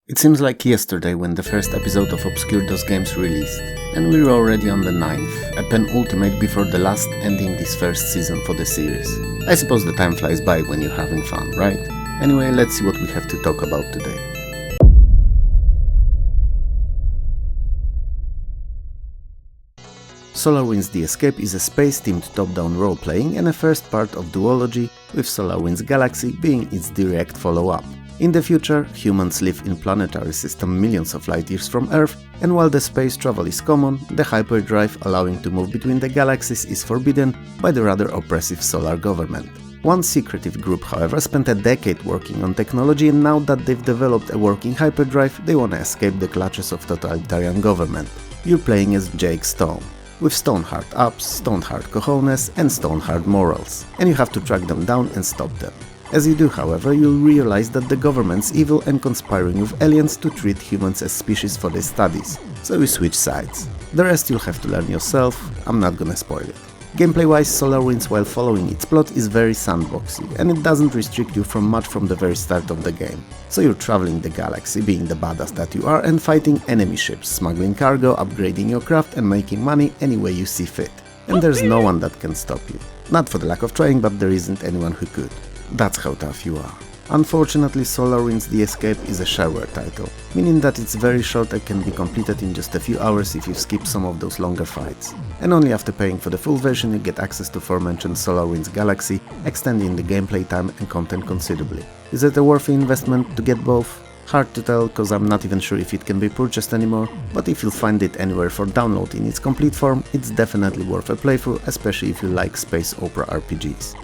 It seems like yesterday when the first episode of Obscure Those Games released, and we're already on the 9th, a penultimate before the last ending this first season for the series. I suppose the time flies by when you're having fun, right? Anyway, let's see what we have to talk about today. SolarWinds The Escape is a space-themed top-down role-playing and a first part of duology, with SolarWinds Galaxy being its direct follow-up. In the future, humans live in planetary system millions of light years from Earth, and while the space travel is common, the hyperdrive allowing to move between the galaxies is forbidden by the rather oppressive solar government. One secretive group, however, spent a decade working on technology, and now that they've developed a working hyperdrive, they want to escape the clutches of totalitarian government. You're playing as Jake Stone, with stone-hard ups, stone-hard cojones, and stone-hard morals, and you have to track them down and stop them. As you do, however, you'll realize that the government's evil and conspiring with aliens to treat humans as species for their studies, so you switch sides. The rest you'll have to learn yourself, I'm not gonna spoil it. Gameplay-wise, SolarWinds, while following its plot, is very sandboxy, and it doesn't restrict you from much from the very start of the game. So you're traveling the galaxy, being the badass that you are, and fighting enemy ships, smuggling cargo, upgrading your craft, and making money any way you see fit. And there's no one that can stop you. Not for the lack of trying, but there isn't anyone who could. That's how tough you are. Unfortunately, SolarWinds The Escape is a shareware title, meaning that it's very short and can be completed in just a few hours if you skip some of those longer fights. And only after paying for the full version you get access to aforementioned SolarWinds Galaxy, extending the gameplay time and content considerably. Is it a worthy investment to get both? Hard to tell, cause I'm not even sure if it can be purchased anymore, but if you'll find it anywhere for download in its complete form, it's definitely worth a playthrough, especially if you like space opera RPGs.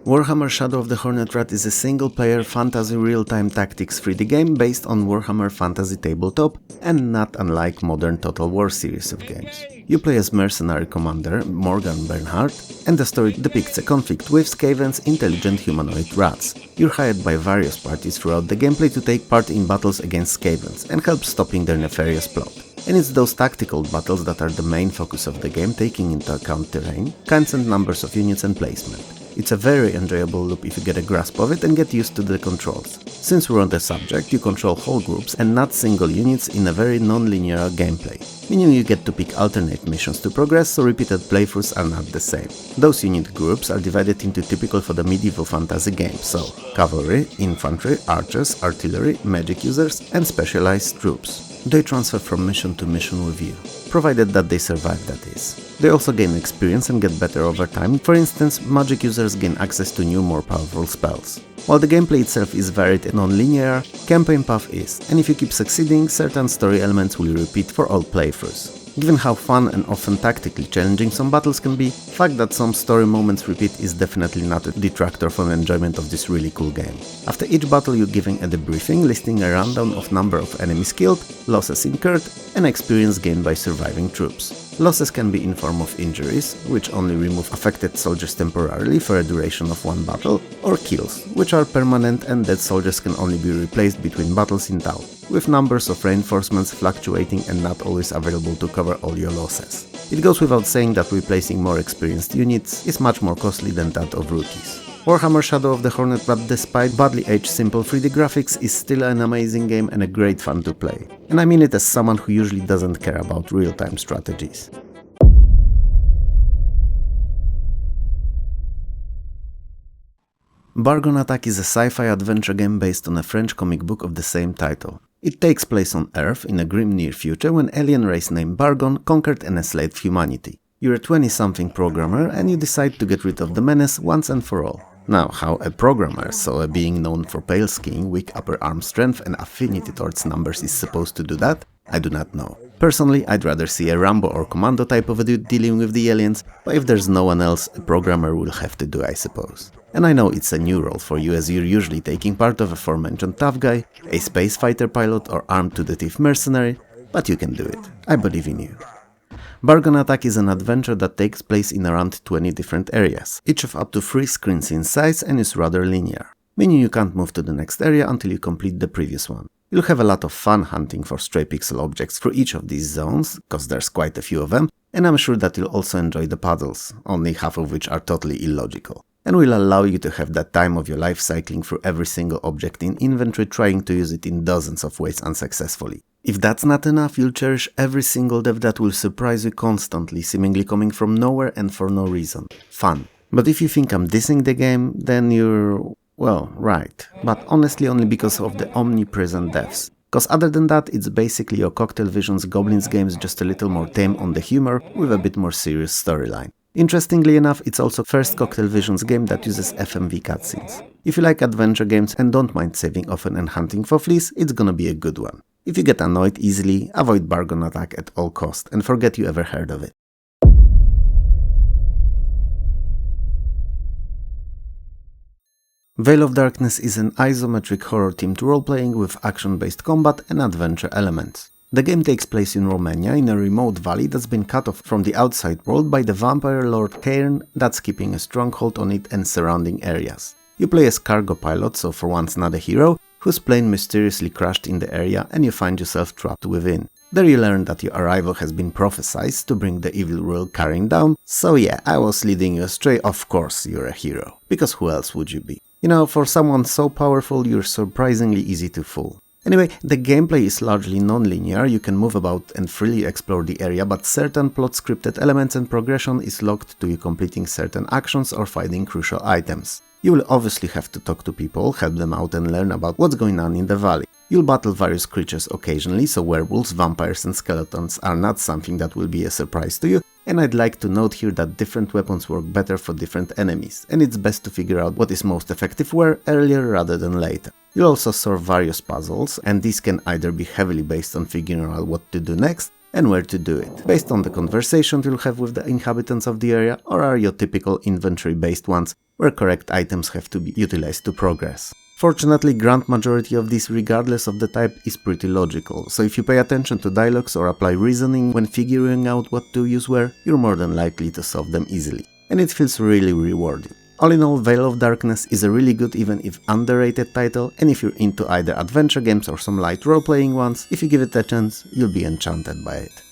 Warhammer Shadow of the Hornet Rat is a single-player fantasy real-time tactics 3D game based on Warhammer Fantasy Tabletop and not unlike modern Total War series of games. You play as mercenary commander Morgan Bernhardt, and the story depicts a conflict with Skaven's intelligent humanoid rats. You're hired by various parties throughout the gameplay to take part in battles against Skavens and help stopping their nefarious plot. And it's those tactical battles that are the main focus of the game, taking into account terrain, kinds and numbers of units and placement. It's a very enjoyable loop if you get a grasp of it and get used to the controls. Since we're on the subject, you control whole groups and not single units in a very non-linear gameplay, meaning you get to pick alternate missions to progress, so repeated playthroughs are not the same. Those unit groups are divided into typical for the medieval fantasy game, so cavalry, infantry, archers, artillery, magic users, and specialized troops. They transfer from mission to mission with you, provided that they survive, that is. They also gain experience and get better over time. For instance, magic users gain access to new, more powerful spells. While the gameplay itself is varied and non-linear, campaign path is, and if you keep succeeding, certain story elements will repeat for all playthroughs. Given how fun and often tactically challenging some battles can be, the fact that some story moments repeat is definitely not a detractor from enjoyment of this really cool game. After each battle you're given a debriefing listing a rundown of number of enemies killed, losses incurred, and experience gained by surviving troops. Losses can be in form of injuries, which only remove affected soldiers temporarily for a duration of one battle, or kills, which are permanent and dead soldiers can only be replaced between battles in town, with numbers of reinforcements fluctuating and not always available to cover all your losses. It goes without saying that replacing more experienced units is much more costly than that of rookies. Warhammer Shadow of the Hornet Rat, despite badly aged simple 3D graphics, is still an amazing game and a great fun to play. And I mean it as someone who usually doesn't care about real-time strategies. Bargon Attack is a sci-fi adventure game based on a French comic book of the same title. It takes place on Earth in a grim near future when an alien race named Bargon conquered and enslaved humanity. You're a 20-something programmer and you decide to get rid of the menace once and for all. Now, how a programmer, so a being known for pale skin, weak upper arm strength and affinity towards numbers, is supposed to do that, I do not know. Personally, I'd rather see a Rambo or Commando type of a dude dealing with the aliens, but if there's no one else, a programmer will have to do, I suppose. And I know it's a new role for you, as you're usually taking part of a aforementioned tough guy, a space fighter pilot or armed to the teeth mercenary, but you can do it. I believe in you. Bargon Attack is an adventure that takes place in around 20 different areas, each of up to 3 screens in size, and is rather linear, meaning you can't move to the next area until you complete the previous one. You'll have a lot of fun hunting for stray pixel objects through each of these zones, cause there's quite a few of them, and I'm sure that you'll also enjoy the puzzles, only half of which are totally illogical. and will allow you to have that time of your life cycling through every single object in inventory, trying to use it in dozens of ways unsuccessfully. If that's not enough, you'll cherish every single dev that will surprise you constantly, seemingly coming from nowhere and for no reason. Fun. But if you think I'm dissing the game, then you're, well, right. But honestly only because of the omnipresent devs. Cause other than that, it's basically your Cocktail Visions Goblins games, just a little more tame on the humor, with a bit more serious storyline. Interestingly enough, it's also first Cocktail Visions game that uses FMV cutscenes. If you like adventure games and don't mind saving often and hunting for fleas, it's gonna be a good one. If you get annoyed easily, avoid Bargon Attack at all cost and forget you ever heard of it. Veil of Darkness is an isometric horror-themed role-playing with action-based combat and adventure elements. The game takes place in Romania, in a remote valley that's been cut off from the outside world by the vampire lord Cairn that's keeping a stronghold on it and surrounding areas. You play as cargo pilot, so for once not a hero, whose plane mysteriously crashed in the area and you find yourself trapped within. There you learn that your arrival has been prophesized to bring the evil rule Cairn down, so yeah, I was leading you astray, of course you're a hero, because who else would you be? You know, for someone so powerful, you're surprisingly easy to fool. Anyway, the gameplay is largely non-linear, you can move about and freely explore the area, but certain plot-scripted elements and progression is locked to you completing certain actions or finding crucial items. You will obviously have to talk to people, help them out and learn about what's going on in the valley. You'll battle various creatures occasionally, so werewolves, vampires and skeletons are not something that will be a surprise to you, and I'd like to note here that different weapons work better for different enemies, and it's best to figure out what is most effective where earlier rather than later. You'll also solve various puzzles, and these can either be heavily based on figuring out what to do next and where to do it, based on the conversation you'll have with the inhabitants of the area, or are your typical inventory-based ones, where correct items have to be utilized to progress. Fortunately, grand majority of these, regardless of the type, is pretty logical, so if you pay attention to dialogues or apply reasoning when figuring out what to use where, you're more than likely to solve them easily. And it feels really rewarding. All in all, Veil of Darkness is a really good, even if underrated title, and if you're into either adventure games or some light role-playing ones, if you give it a chance, you'll be enchanted by it.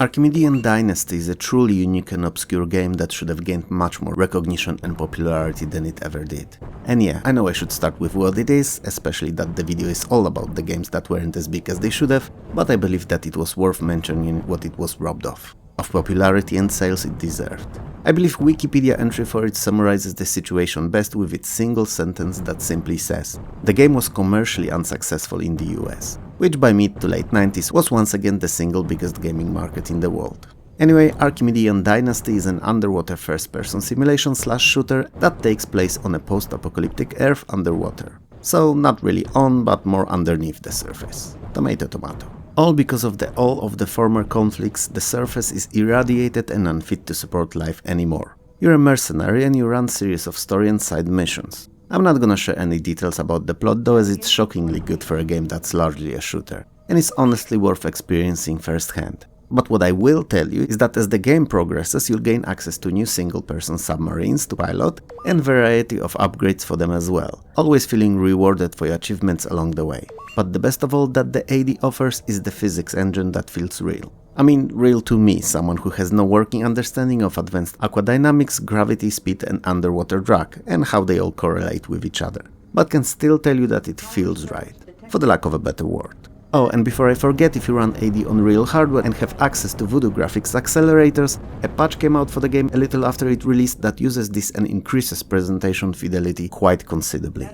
Archimedean Dynasty is a truly unique and obscure game that should have gained much more recognition and popularity than it ever did. And yeah, I know I should start with what it is, especially that the video is all about the games that weren't as big as they should have, but I believe that it was worth mentioning what it was robbed of popularity and sales it deserved. I believe Wikipedia entry for it summarizes the situation best with its single sentence that simply says, "The game was commercially unsuccessful in the US," which by mid to late 90s was once again the single biggest gaming market in the world. Anyway, Archimedean Dynasty is an underwater first-person simulation slash shooter that takes place on a post-apocalyptic Earth underwater. So not really on, but more underneath the surface. Tomato tomato. All because of all of the former conflicts, the surface is irradiated and unfit to support life anymore. You're a mercenary and you run series of story and side missions. I'm not gonna share any details about the plot though, as it's shockingly good for a game that's largely a shooter, and it's honestly worth experiencing firsthand. But what I will tell you is that as the game progresses, you'll gain access to new single-person submarines to pilot and variety of upgrades for them as well, always feeling rewarded for your achievements along the way. But the best of all that the AD offers is the physics engine that feels real. I mean, real to me, someone who has no working understanding of advanced aquadynamics, gravity, speed and underwater drag, and how they all correlate with each other. But can still tell you that it feels right, for the lack of a better word. Oh, and before I forget, if you run AD on real hardware and have access to Voodoo graphics accelerators, a patch came out for the game a little after it released that uses this and increases presentation fidelity quite considerably.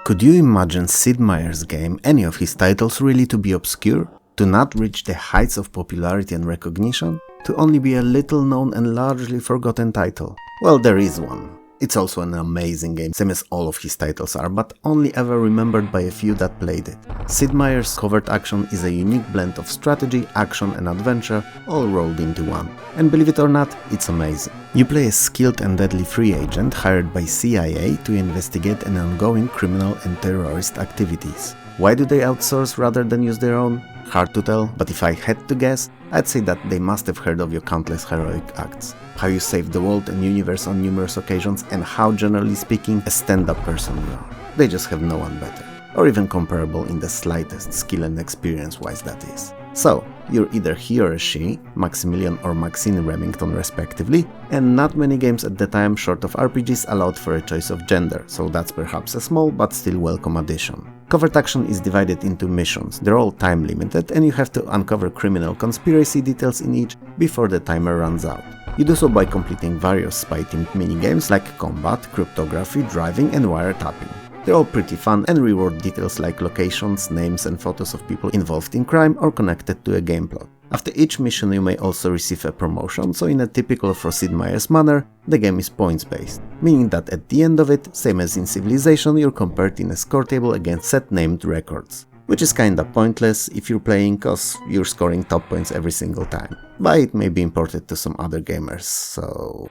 Could you imagine Sid Meier's game, any of his titles really to be obscure? To not reach the heights of popularity and recognition? To only be a little known and largely forgotten title? Well, there is one. It's also an amazing game, same as all of his titles are, but only ever remembered by a few that played it. Sid Meier's Covert Action is a unique blend of strategy, action and adventure, all rolled into one. And believe it or not, it's amazing. You play a skilled and deadly free agent hired by CIA to investigate an ongoing criminal and terrorist activities. Why do they outsource rather than use their own? Hard to tell, but if I had to guess, I'd say that they must have heard of your countless heroic acts, how you saved the world and universe on numerous occasions, and how, generally speaking, a stand-up person you are. They just have no one better. or even comparable in the slightest, skill and experience-wise that is. So, you're either he or she, Maximilian or Maxine Remington respectively, and not many games at the time short of RPGs allowed for a choice of gender, so that's perhaps a small but still welcome addition. Covert action is divided into missions, they're all time limited and you have to uncover criminal conspiracy details in each before the timer runs out. You do so by completing various spy-themed minigames like combat, cryptography, driving and wiretapping. They're all pretty fun and reward details like locations, names and photos of people involved in crime or connected to a game plot. After each mission you may also receive a promotion, so in a typical for Sid Meier's manner, the game is points based, meaning that at the end of it, same as in Civilization, you're compared in a score table against set named records. Which is kinda pointless if you're playing cause you're scoring top points every single time, but it may be important to some other gamers, so...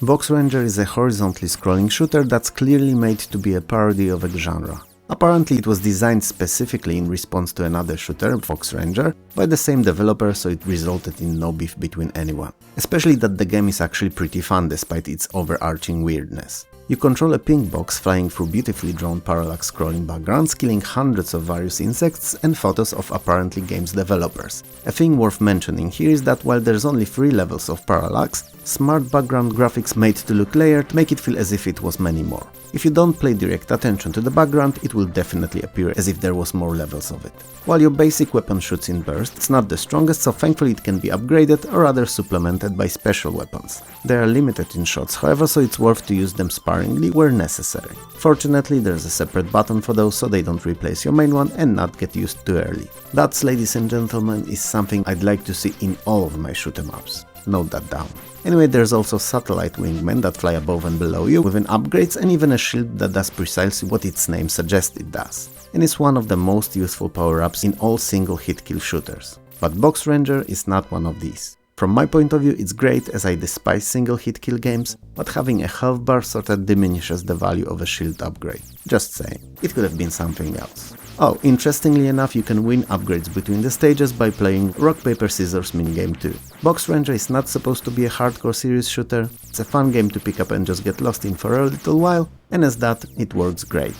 Vox Ranger is a horizontally scrolling shooter that's clearly made to be a parody of a genre. Apparently it was designed specifically in response to another shooter, Vox Ranger, by the same developer, so it resulted in no beef between anyone. Especially that the game is actually pretty fun despite its overarching weirdness. You control a pink box flying through beautifully drawn parallax scrolling backgrounds, killing hundreds of various insects and photos of apparently games developers. A thing worth mentioning here is that while there's only 3 levels of parallax, smart background graphics made to look layered make it feel as if it was many more. If you don't pay direct attention to the background, it will definitely appear as if there was more levels of it. While your basic weapon shoots in bursts, it's not the strongest, so thankfully it can be upgraded or rather supplemented by special weapons. They are limited in shots, however, so it's worth to use them sparingly where necessary. Fortunately, there's a separate button for those so they don't replace your main one and not get used too early. That, ladies and gentlemen, is something I'd like to see in all of my shoot 'em ups. Note that down. Anyway, there's also satellite wingmen that fly above and below you, with upgrades and even a shield that does precisely what its name suggests it does. And is one of the most useful power-ups in all single hit kill shooters. But Vox Ranger is not one of these. From my point of view, it's great as I despise single hit kill games, but having a health bar sorta diminishes the value of a shield upgrade. Just saying, it could have been something else. Oh, interestingly enough, you can win upgrades between the stages by playing Rock Paper Scissors minigame too. Vox Ranger is not supposed to be a hardcore serious shooter, it's a fun game to pick up and just get lost in for a little while, and as that, it works great.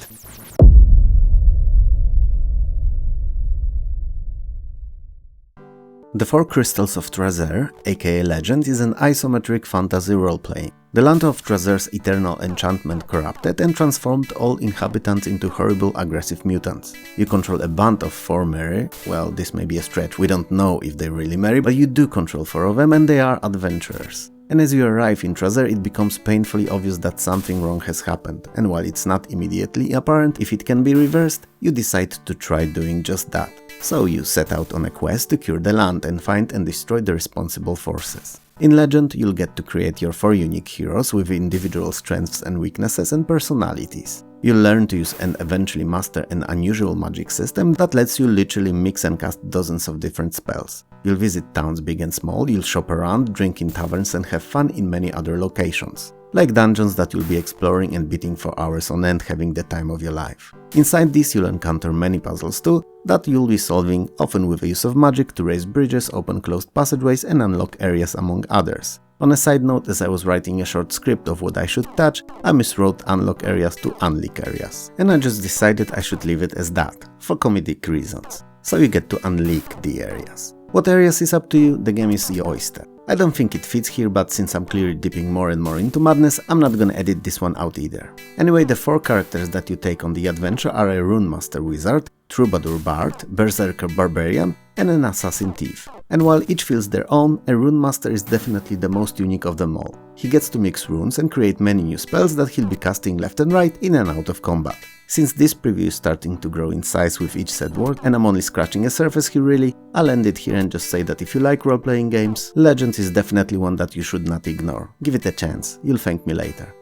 The Four Crystals of Trazere, aka Legend, is an isometric fantasy role-playing. The land of Trazere's eternal enchantment corrupted and transformed all inhabitants into horrible aggressive mutants. You control a band of 4 Meier, well, this may be a stretch, we don't know if they really marry, but you do control 4 of them and they are adventurers. And as you arrive in Trazere, it becomes painfully obvious that something wrong has happened, and while it's not immediately apparent if it can be reversed, you decide to try doing just that. So you set out on a quest to cure the land and find and destroy the responsible forces. In Legend, you'll get to create your 4 unique heroes with individual strengths and weaknesses and personalities. You'll learn to use and eventually master an unusual magic system that lets you literally mix and cast dozens of different spells. You'll visit towns big and small, you'll shop around, drink in taverns and have fun in many other locations. Like dungeons that you'll be exploring and beating for hours on end, having the time of your life. Inside these you'll encounter many puzzles too, that you'll be solving, often with the use of magic to raise bridges, open closed passageways and unlock areas among others. On a side note, as I was writing a short script of what I should touch, I miswrote unlock areas to unleak areas. And I just decided I should leave it as that, for comedic reasons. So you get to unleak the areas. What areas is up to you, the game is your oyster. I don't think it fits here, but since I'm clearly dipping more and more into madness, I'm not gonna edit this one out either. Anyway, the 4 characters that you take on the adventure are a Rune Master Wizard, Troubadour Bard, Berserker Barbarian, and an Assassin Thief. And while each feels their own, a Rune Master is definitely the most unique of them all. He gets to mix runes and create many new spells that he'll be casting left and right in and out of combat. Since this preview is starting to grow in size with each said word, and I'm only scratching the surface here really, I'll end it here and just say that if you like role-playing games, Legends is definitely one that you should not ignore. Give it a chance, you'll thank me later.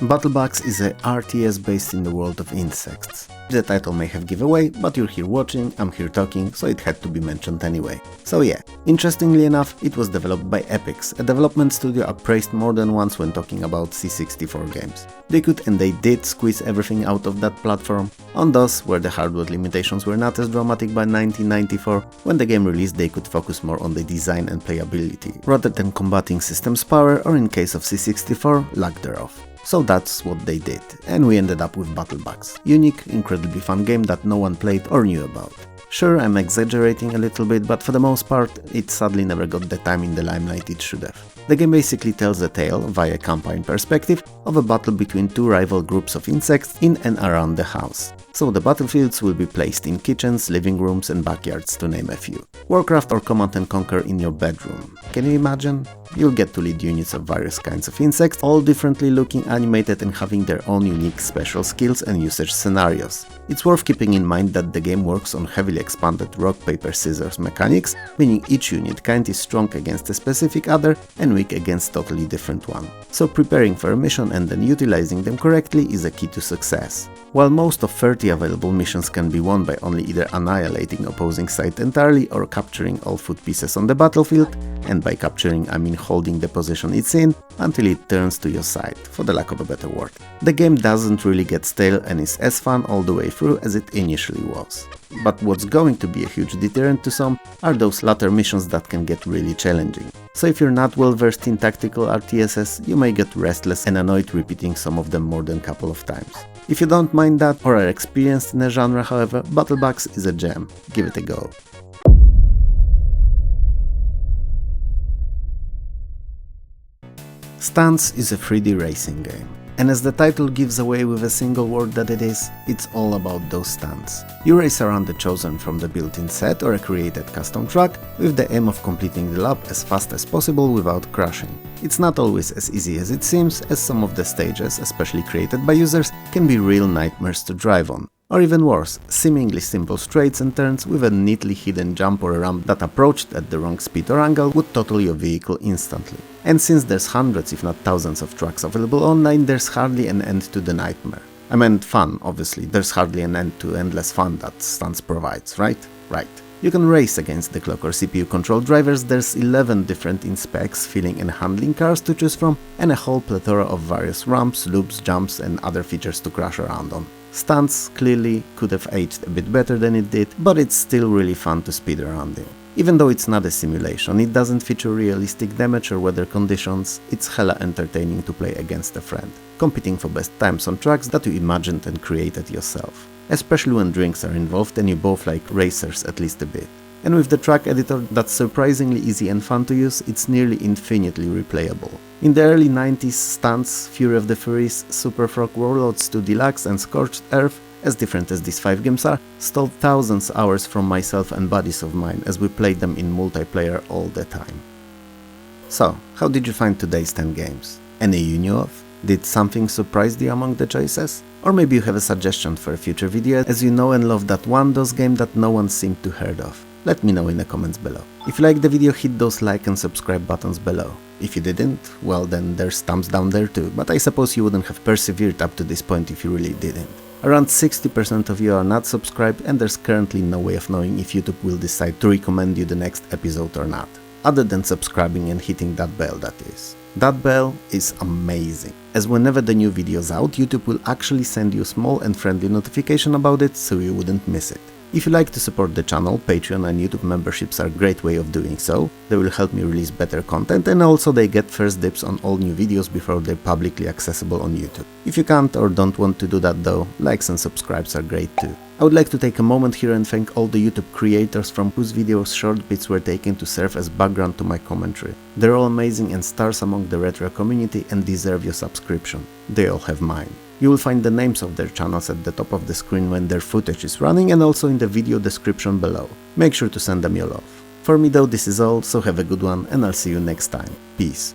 BattleBox is a RTS based in the world of insects. The title may have giveaway, but you're here watching, I'm here talking, so it had to be mentioned anyway. So yeah, interestingly enough, it was developed by Epix, a development studio I praised more than once when talking about C64 games. They could and they did squeeze everything out of that platform. On DOS, where the hardware limitations were not as dramatic by 1994, when the game released they could focus more on the design and playability, rather than combating system's power or, in case of C64, lack thereof. So that's what they did, and we ended up with BattleBox. Unique, incredibly fun game that no one played or knew about. Sure, I'm exaggerating a little bit, but for the most part, it sadly never got the time in the limelight it should have. The game basically tells a tale, via campaign perspective, of a battle between two rival groups of insects in and around the house. So the battlefields will be placed in kitchens, living rooms and backyards, to name a few. Warcraft or Command & Conquer in your bedroom. Can you imagine? You'll get to lead units of various kinds of insects, all differently looking, animated and having their own unique special skills and usage scenarios. It's worth keeping in mind that the game works on heavily expanded rock, paper, scissors mechanics, meaning each unit kind is strong against a specific other and weak against totally different one. So preparing for a mission and then utilizing them correctly is a key to success. While most of 30 available missions can be won by only either annihilating opposing side entirely or capturing all foot pieces on the battlefield, and by capturing I mean holding the position it's in until it turns to your side, for the lack of a better word. The game doesn't really get stale and is as fun all the way through as it initially was. But what's going to be a huge deterrent to some are those latter missions that can get really challenging. So if you're not well versed in tactical RTSs, you may get restless and annoyed repeating some of them more than a couple of times. If you don't mind that or are experienced in the genre, however, BattleBox is a gem. Give it a go. Stunts is a 3D racing game. And as the title gives away with a single word that it is, it's all about those stunts. You race around a chosen from the built-in set or a created custom track with the aim of completing the lap as fast as possible without crashing. It's not always as easy as it seems, as some of the stages, especially created by users, can be real nightmares to drive on. Or even worse, seemingly simple straights and turns with a neatly hidden jump or a ramp that approached at the wrong speed or angle would total your vehicle instantly. And since there's hundreds if not thousands of tracks available online, there's hardly an end to the nightmare. I meant fun, obviously, there's hardly an end to endless fun that Stunts provides, right? Right. You can race against the clock or CPU-controlled drivers, there's 11 different in-specs, filling and handling cars to choose from, and a whole plethora of various ramps, loops, jumps and other features to crash around on. Stunts clearly could have aged a bit better than it did, but it's still really fun to speed around in. Even though it's not a simulation, it doesn't feature realistic damage or weather conditions, it's hella entertaining to play against a friend, competing for best times on tracks that you imagined and created yourself. Especially when drinks are involved and you both like racers at least a bit. And with the track editor that's surprisingly easy and fun to use, it's nearly infinitely replayable. In the early 90s, Stunts, Fury of the Furies, Super Frog Warlords 2 Deluxe and Scorched Earth, as different as these 5 games are, stole thousands of hours from myself and buddies of mine as we played them in multiplayer all the time. So, how did you find today's 10 games? Any you knew of? Did something surprise you among the choices? Or maybe you have a suggestion for a future video, as you know and love that one DOS game that no one seemed to heard of. Let me know in the comments below. If you liked the video, hit those like and subscribe buttons below. If you didn't, well then there's thumbs down there too, but I suppose you wouldn't have persevered up to this point if you really didn't. Around 60% of you are not subscribed and there's currently no way of knowing if YouTube will decide to recommend you the next episode or not. Other than subscribing and hitting that bell, that is. That bell is amazing, as whenever the new video is out, YouTube will actually send you a small and friendly notification about it so you wouldn't miss it. If you like to support the channel, Patreon and YouTube memberships are a great way of doing so. They will help me release better content and also they get first dibs on all new videos before they're publicly accessible on YouTube. If you can't or don't want to do that though, likes and subscribes are great too. I would like to take a moment here and thank all the YouTube creators from whose videos short bits were taken to serve as background to my commentary. They're all amazing and stars among the retro community and deserve your subscription. They all have mine. You will find the names of their channels at the top of the screen when their footage is running and also in the video description below. Make sure to send them your love. For me though, this is all, so have a good one and I'll see you next time. Peace.